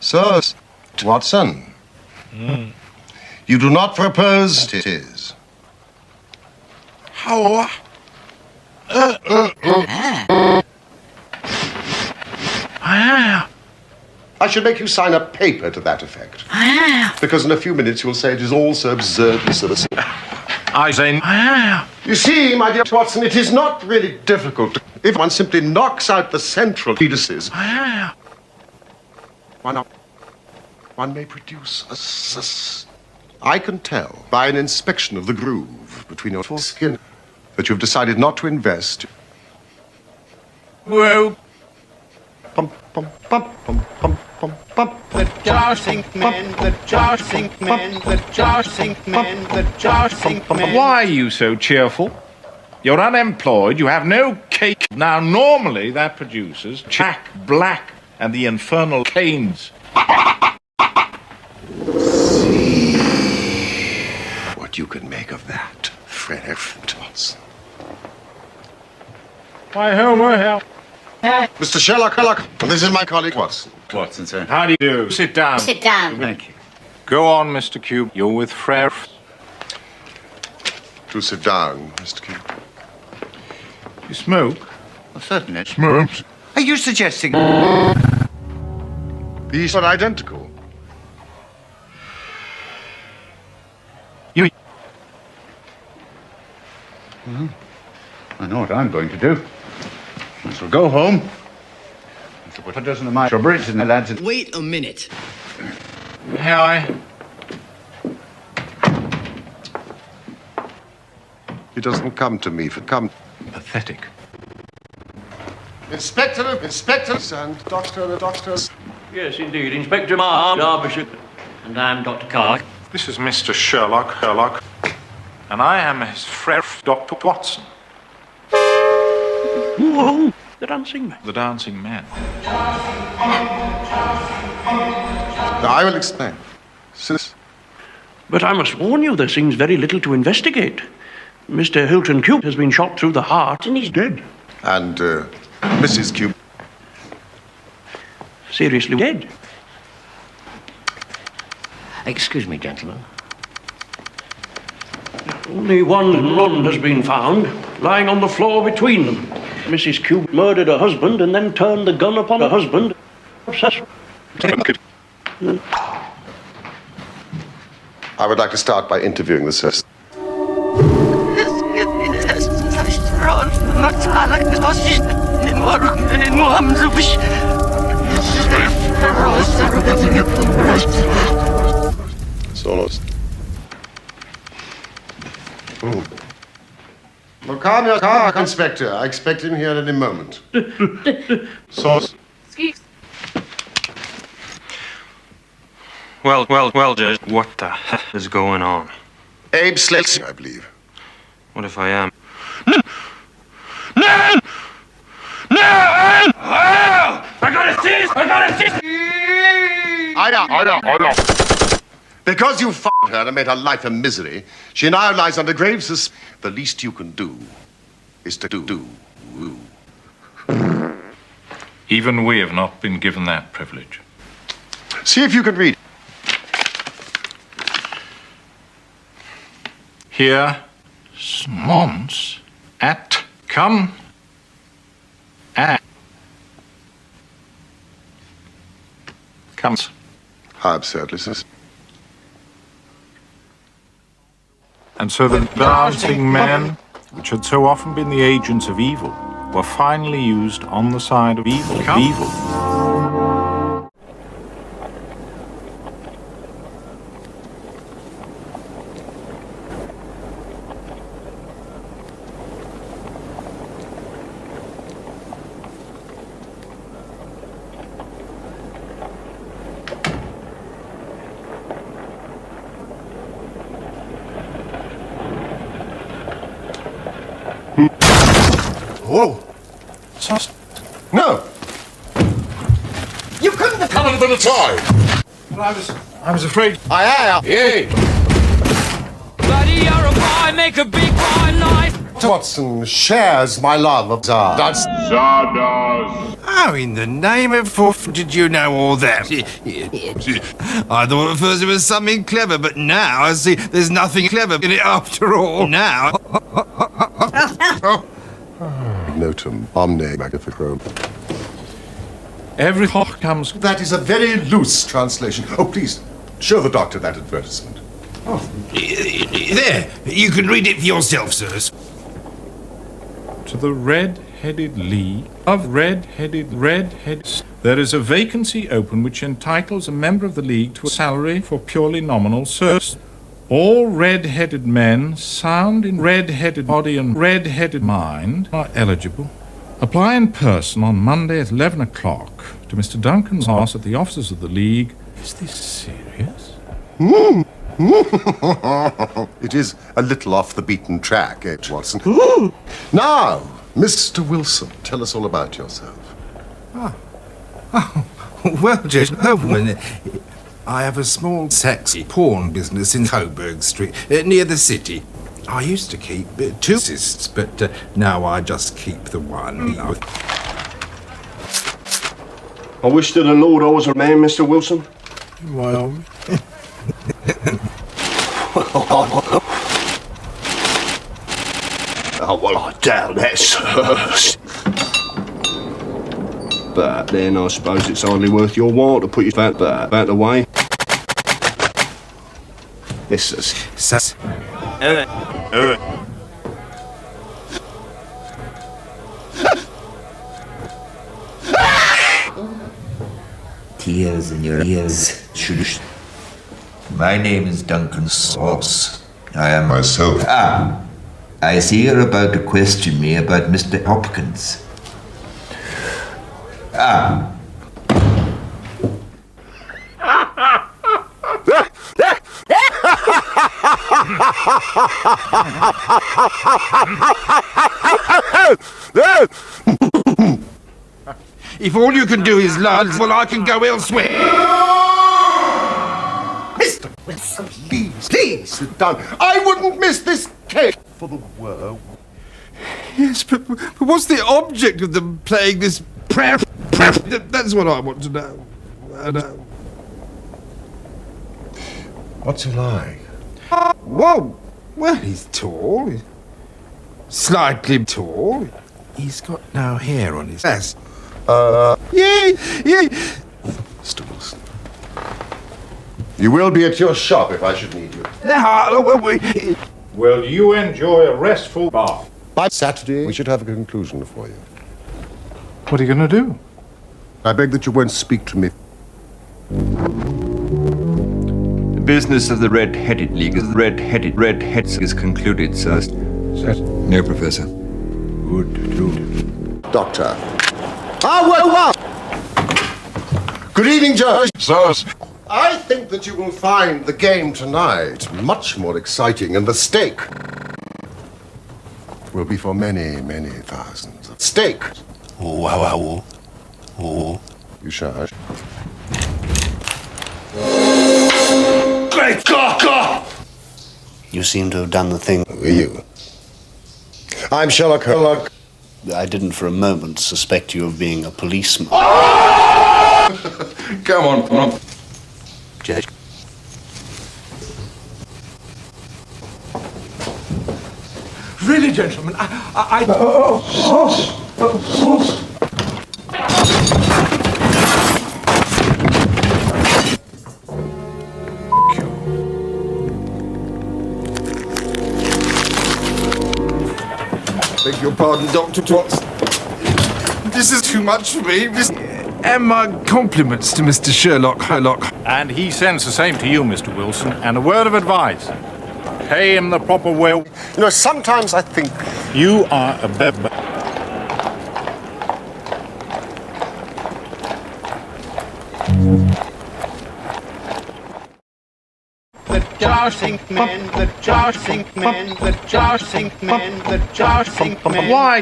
So, Watson, you do not propose it is. How? I should make you sign a paper to that effect. Because in a few minutes you'll say it is all so absurdly silly. I say, You see, my dear Watson, it is not really difficult if one simply knocks out the central fetuses. Why not? One may produce I can tell by an inspection of the groove between your foreskin that you've decided not to invest. Well, Pum, pum, pum, pum, pum, pum, pum. The jars sink men, the jars sink men, the jars sink men, the jars sink men. why are you so cheerful? You're unemployed, you have no cake. Now, normally that produces Jack Black and the Infernal Canes. What you can make of that, Fred Watson. Why, Homer, how? Mr. Sherlock, this is my colleague Watson. Watson, sir. How do you do? Sit down. Sit down. Thank you. Go on, Mr. Cube. You're with Frere. Do sit down, Mr. Q. You smoke? Well, certainly. Smokes. Are you suggesting... These are identical. You... Well, I know what I'm going to do. I shall go home. I shall put a dozen of my strawberries in the lads. Wait a minute. How He doesn't come to me for come. pathetic. Inspectors and doctors. Yes, indeed. Inspector Marham, Derbyshire. And I'm Dr. Carr. This is Mr. Herlock. And I am his friend, Dr. Watson. Whoa, the dancing man. The dancing man. I will explain. Sis. But I must warn you, there seems very little to investigate. Mr. Hilton Cube has been shot through the heart and he's dead. And Mrs. Q. Seriously dead. Excuse me, gentlemen. Only one rod has been found, lying on the floor between them. Mrs. Cube murdered her husband and then turned the gun upon her husband. I would like to start by interviewing the sister. Solos. Well, calm your car, Inspector. I expect him here at any moment. Sauce. Excuse. Well, Judge, what the hell is going on? Abe Slits, I believe. What if I am? No! I gotta see this! Ida. Because you f***ed her and made her life a misery, she now lies under grave suspicion. The least you can do is to do. Even we have not been given that privilege. See if you can read. Here, Smons at come at comes. How absurd, listeners. And so the dancing men, which had so often been the agents of evil, were finally used on the side of evil. Whoa. No. You couldn't have come at a better time. I was afraid. I am. Yay! Buddy, you're a boy, make a big boy life. Watson shares my love of Zard. That's Zardoz. How in the name of Forth did you know all that? I thought at first it was something clever, but now I see there's nothing clever in it after all. Now... Ignotum omne magnifico. Every hawk comes... That is a very loose translation. Oh, please, show the doctor that advertisement. There, you can read it for yourself, sirs. To the Red-Headed League of Red-Headed... There is a vacancy open which entitles a member of the League to a salary for purely nominal service. All red-headed men, sound in red-headed body and red-headed mind, are eligible. Apply in person on Monday at 11 o'clock to Mr. Duncan's house at the offices of the League. Is this serious? It is a little off the beaten track, Watson. Now, Mr. Wilson, tell us all about yourself. Well, gentlemen, I have a small sexy pawn business in Coburg Street, near the city. I used to keep two assists, but now I just keep the one. I wish to the Lord I was a man, Mr. Wilson. Well... Oh, well, I doubt that, sir. But then I suppose it's hardly worth your while to put your fat back away. Yes, sir. Tears in your ears. Shush. My name is Duncan Sauce. I am myself. I see you're about to question me about Mr. Hopkins. If all you can do is laugh, well, I can go elsewhere. Mr. Wilson, please sit down. I wouldn't miss this cake for the world. Yes, but what's the object of them playing this prayer? That's what I want to know. What's he like? Whoa! Well, he's tall. He's slightly tall. He's got no hair on his ass. Yeah. Mr. Wilson. You will be at your shop if I should need you. Will you enjoy a restful bath? By Saturday, we should have a conclusion for you. What are you going to do? I beg that you won't speak to me. The business of the Red-Headed League is is concluded, sir. No, Professor. Good. Doctor. Well. Good evening, Judge. Sirs. I think that you will find the game tonight much more exciting, and the stake will be for many, many thousands. Stake. Oh. You shall. Great God! You seem to have done the thing. Who are you? I'm Sherlock Herlock. I didn't for a moment suspect you of being a policeman. Come on. Judge. Really, gentlemen, I... Beg your pardon, Dr. Watson. This is too much for me. And my compliments to Mr. Sherlock. And he sends the same to you, Mr. Wilson. And a word of advice. Pay him the proper way. You know, sometimes I think... You are a bebe. The jar sink men, the jar sink men, the jar sink men, the jar sink men. Why?